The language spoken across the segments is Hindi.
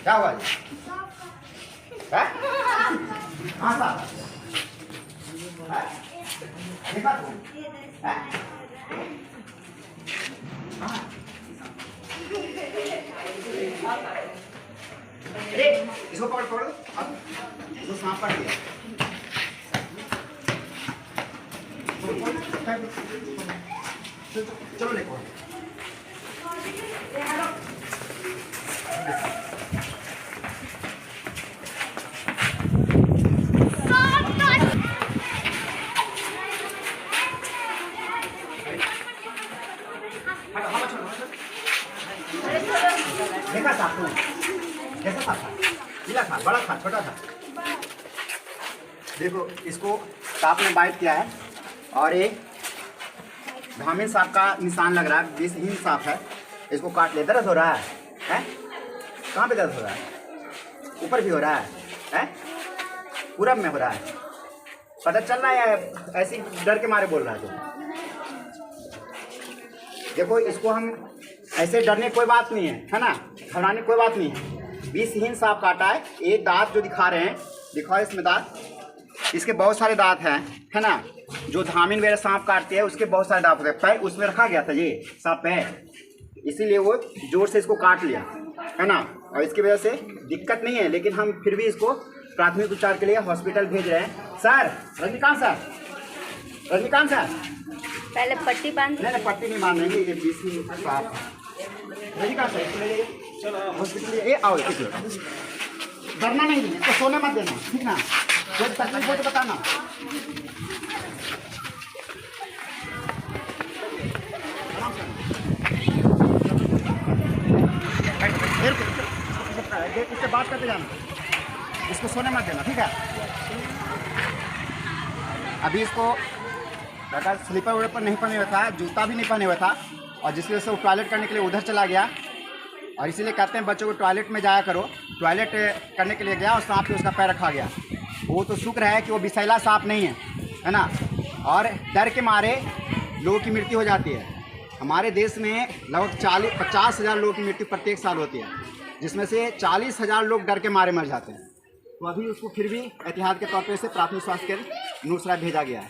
क्या हुआ जी? हाँ साहब देखा तू? अरे इसको पकड़ पकड़ अब इसको सांप काट दिया। चलो लेको देखा था तू कैसा था पीला था बड़ा था छोटा था। देखो इसको सांप ने बाइट किया है और ये धामिन सांप का निशान लग रहा है। विषहीन सांप है। इसको काट ले। दर्द हो रहा है? कहाँ पे दर्द हो रहा है? ऊपर भी हो रहा है? पूरब में हो रहा है? पता चल रहा है ऐसी डर के मारे बोल रहा है तो? देखो इसको हम ऐसे डरने कोई बात नहीं है ना, घबराने कोई बात नहीं है। विषहीन सांप काटा है। ये दांत जो दिखा रहे हैं, दिखाओ इसमें दांत, इसके बहुत सारे दांत हैं है ना। जो धामिन वगैरह सांप काटते हैं उसके बहुत सारे दांत होते हैं। पैर उसमें रखा गया था ये सांप पैर, इसीलिए वो जोर से इसको काट लिया है ना। और इसकी वजह से दिक्कत नहीं है, लेकिन हम फिर भी इसको प्राथमिक उपचार के लिए हॉस्पिटल भेज रहे हैं। Sir Rajinikanth sir, Rajinikanth sir पहले पट्टी बांध। नहीं पट्टी नहीं बांधेंगे, ये विषहीन सांप है। रजनीकांत सर इसको ले लीजिए, चलो हॉस्पिटल। ये आओ, डरना नहीं, इसको सोने मत देना, ठीक ना। कोई तकलीफ हो तो बताना। इससे बात करते जाना, इसको सोने मत देना, ठीक है। अभी इसको अगर स्लीपर वगैरह नहीं पहने हुआ था, जूता भी नहीं पहने हुआ था, और जिसकी वजह से वो टॉयलेट करने के लिए उधर चला गया। और इसीलिए कहते हैं बच्चों को टॉयलेट में जाया करो। टॉयलेट करने के लिए गया और सांप पे उसका पैर रखा गया। वो तो शुक्र है कि वो विषैला सांप नहीं है ना। और डर के मारे लोगों की मृत्यु हो जाती है। हमारे देश में लगभग 50,000 लोगों की मृत्यु प्रत्येक साल होती है, जिसमें से 40,000 लोग डर के मारे मर जाते हैं। तो अभी उसको फिर भी एहतियात के तौर पर से प्राथमिक स्वास्थ्य केंद्र नूरसराय भेजा गया है।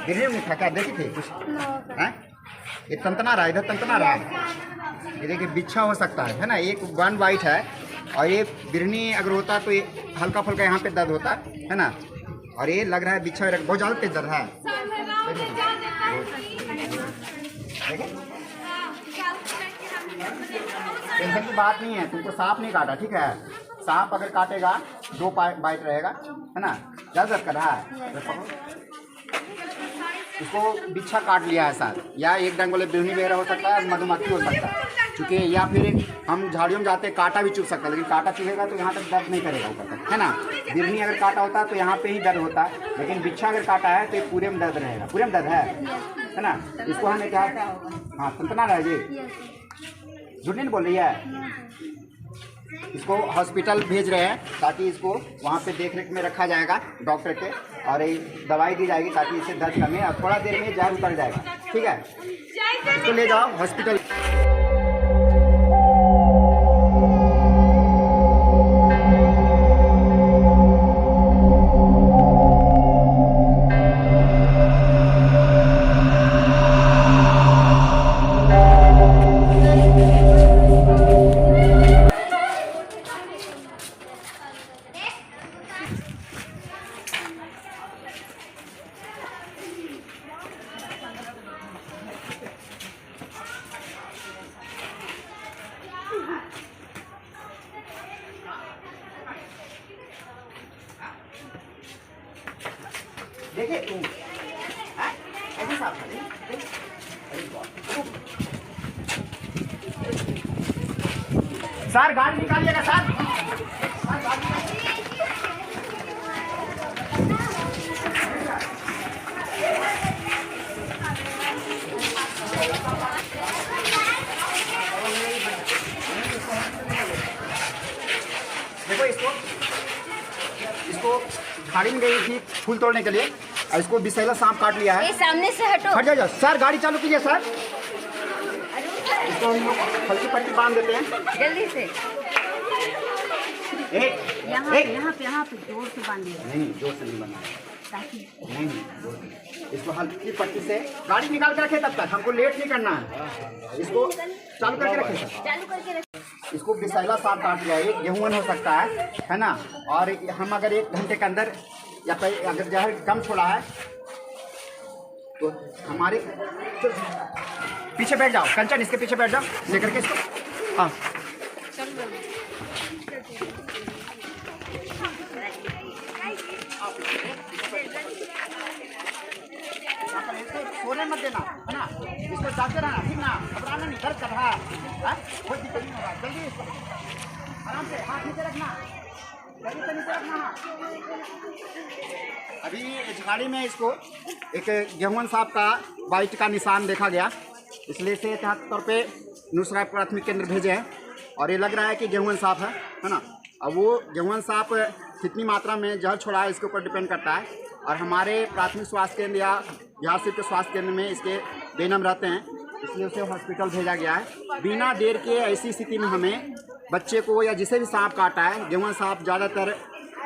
गिरने में था क्या? देखी थी कुछ है? ये तंतना रहा, इधर तंतना रहा है। ये देखिए बिच्छा हो सकता है ना। एक वन वाइट है और ये बिरनी अगर होता तो ये हल्का फुल्का यहाँ पे दर्द होता है ना। और ये लग रहा है बिच्छा बहुत ज़्यादा तेज दर्द है। टेंशन की बात नहीं है, तुमको सांप नहीं काटा, ठीक है। सांप अगर काटेगा 2 बाइट रहेगा है ना। ज़्यादा दर्द कर रहा है, इसको बिच्छा काट लिया है सर, या एक डंग वाले बिरनी वगैरह हो सकता है, मधुमक्खी हो सकता है चूँकि, या फिर हम झाड़ियों में जाते हैं कांटा भी चुभ सकता है, लेकिन कांटा चुभेगा तो यहाँ तक दर्द नहीं करेगा ऊपर तक है ना। बिरनी अगर काटा होता है तो यहाँ पे ही दर्द होता है, लेकिन बिच्छा अगर काटा है तो ये पूरे में दर्द रहेगा। पूरे में दर्द है ना। इसको हमें क्या, हाँ तंतना रहा जी, झूठ नहीं बोल रही है। इसको हॉस्पिटल भेज रहे हैं ताकि इसको वहाँ पे देख रेख में रखा जाएगा डॉक्टर के, और ये दवाई दी जाएगी ताकि इसे दर्द कमे और थोड़ा देर में जहर उतर जाएगा, ठीक है। इसको ले जाओ हॉस्पिटल। देखिए तुम सर गाड़ी निकालिएगा सर। देखो इसको झाड़ी में गई थी फूल तोड़ने के लिए और इसको विषैला सांप काट लिया है। ये सामने से हटो। हट जाओ सर, गाड़ी चालू कीजिए सर। इसको हम लोग हल्की पट्टी बांध देते हैं जल्दी से। यहाँ पे जोर से बांधिए। नहीं जोर से नहीं बनना ताकि नहीं जोर से। इसको हल्की पट्टी से गाड़ी निकाल के रखे, तब तक हमको लेट नहीं करना है। इसको चालू करके रखे सर। चालू करके रख। इसको विषैला सांप काट लिया है, ये गेहूं हो सकता है ना। और हम अगर 1 घंटे के अंदर या फिर अगर जहर कम छोड़ा है तो हमारे पीछे बैठ जाओ कंचन, इसके पीछे बैठ जाओ लेकर के इसको। हाँ सोने मत देना है ना, इसको जाते रहना, ठीक ना, घबराना नहीं, दर्द कर रहा है, कोई दिक्कत नहीं होगा। जल्दी इसको आराम से हाथ नीचे रखना, जल्दी से नीचे रखना। अभी झाड़ी में इसको एक गेहूं सांप का बाइट का निशान देखा गया, इसलिए से तहत तौर पे नुसरा प्राथमिक केंद्र भेजे हैं और ये लग रहा है कि गेहूं सांप है ना। अब वो गेहूं सांप कितनी मात्रा में जहर छोड़ा है इसके ऊपर डिपेंड करता है। और हमारे प्राथमिक स्वास्थ्य केंद्र या बिहार सिर्फ के स्वास्थ्य केंद्र में इसके बेनम रहते हैं, इसलिए उसे हॉस्पिटल भेजा गया है। बिना देर के ऐसी स्थिति में हमें बच्चे को या जिसे भी सांप काटा है, गेहूं सांप ज़्यादातर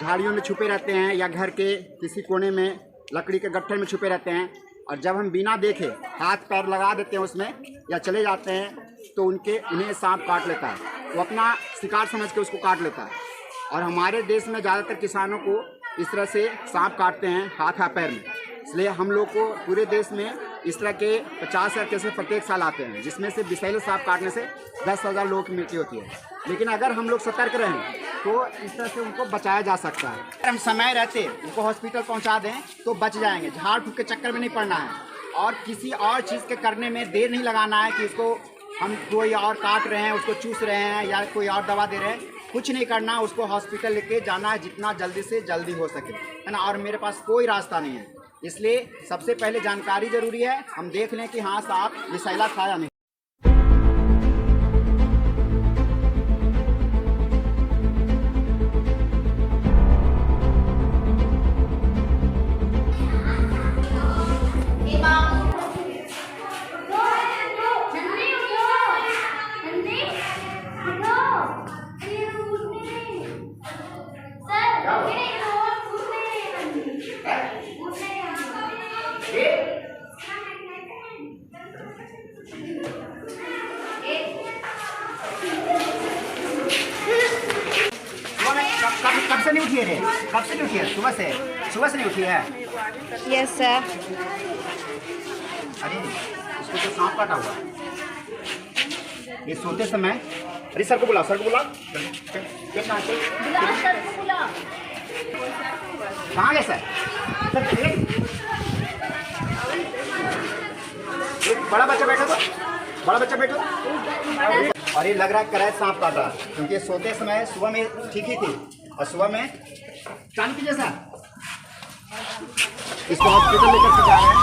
झाड़ियों में छुपे रहते हैं या घर के किसी कोने में लकड़ी के गट्ठर में छुपे रहते हैं, और जब हम बिना देखे हाथ पैर लगा देते हैं उसमें या चले जाते हैं तो उन्हें सांप काट लेता है, वो अपना शिकार समझ के उसको काट लेता है। और हमारे देश में ज़्यादातर किसानों को इस तरह से सांप काटते हैं हाथ या पैर में, इसलिए हम लोग को पूरे देश में इस तरह के 50,000 केसेस प्रत्येक साल आते हैं, जिसमें से विषैले सांप काटने से 10,000 लोगों की मृत्यु होती है। लेकिन अगर हम लोग सतर्क रहें तो इस तरह से उनको बचाया जा सकता है। अगर हम समय रहते उनको हॉस्पिटल पहुंचा दें तो बच जाएंगे। झाड़ फूक के चक्कर में नहीं पड़ना है और किसी और चीज़ के करने में देर नहीं लगाना है कि उसको हम कोई और काट रहे हैं, उसको चूस रहे हैं या कोई और दवा दे रहे हैं, कुछ नहीं करना, उसको हॉस्पिटल लेके जाना है जितना जल्दी से जल्दी हो सके, है ना। और मेरे पास कोई रास्ता नहीं है, इसलिए सबसे पहले जानकारी जरूरी है। हम देख लें कि हाँ सांप विषैला था या नहीं। कब से नहीं उठी है? कब से नहीं उठी है? सुबह से नहीं उठी है। Yes sir. अरे इसको तो सांप काटा हुआ, ये सोते समय। अरे सर को बुलाओ, सर को बुलाओ। कहाँ गए सर? एक बड़ा बच्चा बैठा था, बड़ा बच्चा बैठा। और ये लग रहा है कराए सांप काटा, क्योंकि सोते समय सुबह में ठीक ही थी और सुबह में चालू कीजिए सर। इसको हॉस्पिटल लेकर के जा रहे हैं।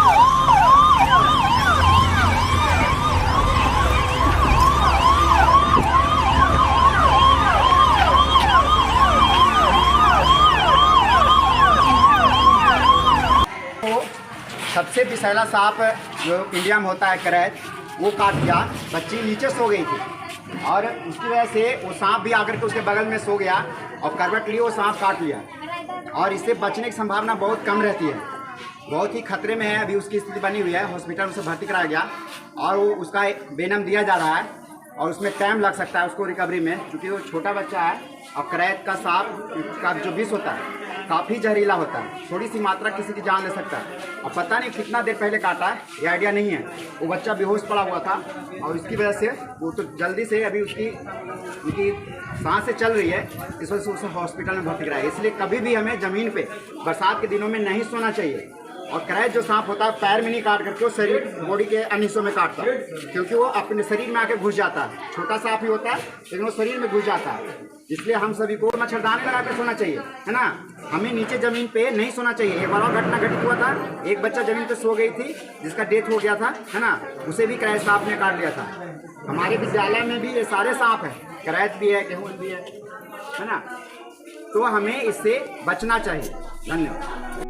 तो सबसे विषैला सांप जो इंडिया में होता है करैत, वो काट गया। बच्ची नीचे सो गई थी और उसकी वजह से वो सांप भी आकर के उसके बगल में सो गया और करवट लिए वो सांप काट लिया। और इससे बचने की संभावना बहुत कम रहती है, बहुत ही खतरे में है। अभी उसकी स्थिति बनी हुई है, हॉस्पिटल में उसे भर्ती कराया गया और वो उसका वेनम दिया जा रहा है और उसमें टाइम लग सकता है उसको रिकवरी में, क्योंकि वो छोटा बच्चा है। और करैत का सांप का जो विष होता है काफ़ी जहरीला होता है, थोड़ी सी मात्रा किसी की जान ले सकता है। और पता नहीं कितना देर पहले काटा है, ये आइडिया नहीं है। वो बच्चा बेहोश पड़ा हुआ था और इसकी वजह से वो तो जल्दी से अभी उनकी सांसें चल रही है, इस वजह से उसे हॉस्पिटल में भर्ती कराया। इसलिए कभी भी हमें ज़मीन पे बरसात के दिनों में नहीं सोना चाहिए और करैच जो सांप होता है पैर में नहीं काट करके वो शरीर बॉडी के अन्य हिस्सों में काटता है, क्योंकि वो अपने शरीर में आके घुस जाता है। छोटा सांप ही होता है लेकिन वो शरीर में घुस जाता है। इसलिए हम सभी को मच्छरदानी लगा कर सोना चाहिए, है ना। हमें नीचे जमीन पे नहीं सोना चाहिए। एक बार और घटना घटित हुआ था, एक बच्चा जमीन पे सो गई थी जिसका डेथ हो गया था, है ना। उसे भी करैच सांप ने काट लिया था। हमारे विद्यालय में भी ये सारे सांप हैं, करैच भी है, गेहूं भी है ना। तो हमें इससे बचना चाहिए। धन्यवाद।